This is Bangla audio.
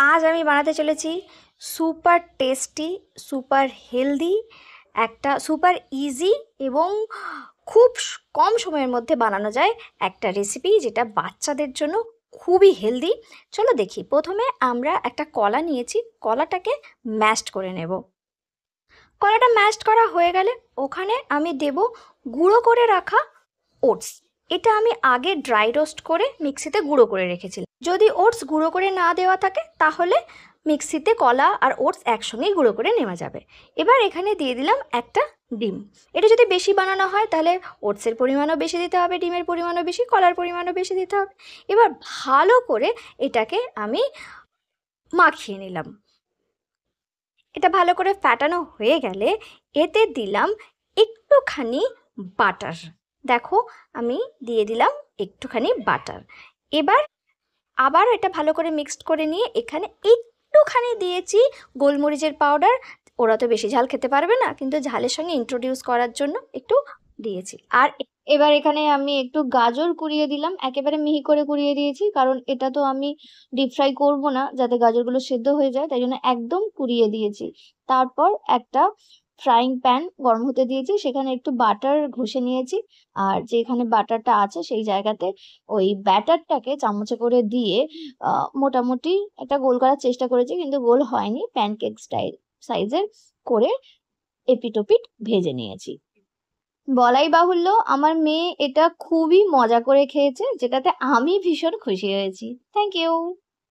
আজ আমি বানাতে চলেছি সুপার টেস্টি, সুপার হেলদি, একটা সুপার ইজি এবং খুব কম সময়ের মধ্যে বানানো যায় একটা রেসিপি, যেটা বাচ্চাদের জন্য খুবই হেলদি। চলো দেখি। প্রথমে আমরা একটা কলা নিয়েছি, কলাটাকে ম্যাশড করে নেব। কলাটা ম্যাশড করা হয়ে গেলে ওখানে আমি দেব গুঁড়ো করে রাখা ওটস। এটা আমি আগে ড্রাই রোস্ট করে মিক্সিতে গুঁড়ো করে রেখেছিলাম। যদি ওটস গুঁড়ো করে না দেওয়া থাকে তাহলে মিক্সিতে কলা আর ওটস একসঙ্গেই গুঁড়ো করে নেওয়া যাবে। এবার এখানে দিয়ে দিলাম একটা ডিম। এটা যদি বেশি বানানো হয় তাহলে ওটসের পরিমাণও বেশি দিতে হবে, ডিমের পরিমাণও বেশি, কলার পরিমাণও বেশি দিতে হবে। এবার ভালো করে এটাকে আমি মাখিয়ে নিলাম। এটা ভালো করে ফাটানো হয়ে গেলে এতে দিলাম একটুখানি বাটার। দেখো, আমি দিয়ে দিলাম একটুখানি বাটার। এবার আবার এটা ভালো করে মিক্সড করে নিয়ে এখানে একটুখানি দিয়েছি গোলমরিচের পাউডার। ওরা তো বেশি ঝাল খেতে পারবে না, কিন্তু ঝালের সঙ্গে ইন্ট্রোডিউস করার জন্য একটু দিয়েছি। আর এবার এখানে আমি একটু গাজর কুড়িয়ে দিলাম, একেবারে মিহি করে কুড়িয়ে দিয়েছি, কারণ এটা তো আমি ডিপ ফ্রাই করবো না, যাতে গাজরগুলো সেদ্ধ হয়ে যায়, তাই জন্য একদম কুড়িয়ে দিয়েছি। তারপর একটা ফ্রাইং প্যান গরম হতে দিয়েছি, সেখানে একটু বাটার ঘষে নিয়েছি। আর যেখানে বাটারটা আছে সেই জায়গাতে ওই ব্যাটারটাকে চামচে করে দিয়ে মোটামুটি একটা গোল করার চেষ্টা করেছি, কিন্তু গোল হয়নি, প্যানকেক স্টাইল সাইজের করে এপিটোপিট ভেজে নিয়েছি। বলাই বাহুল্য, আমার মেয়ে এটা খুবই মজা করে খেয়েছে, যেটাতে আমি ভীষণ খুশি হয়েছি। Thank you.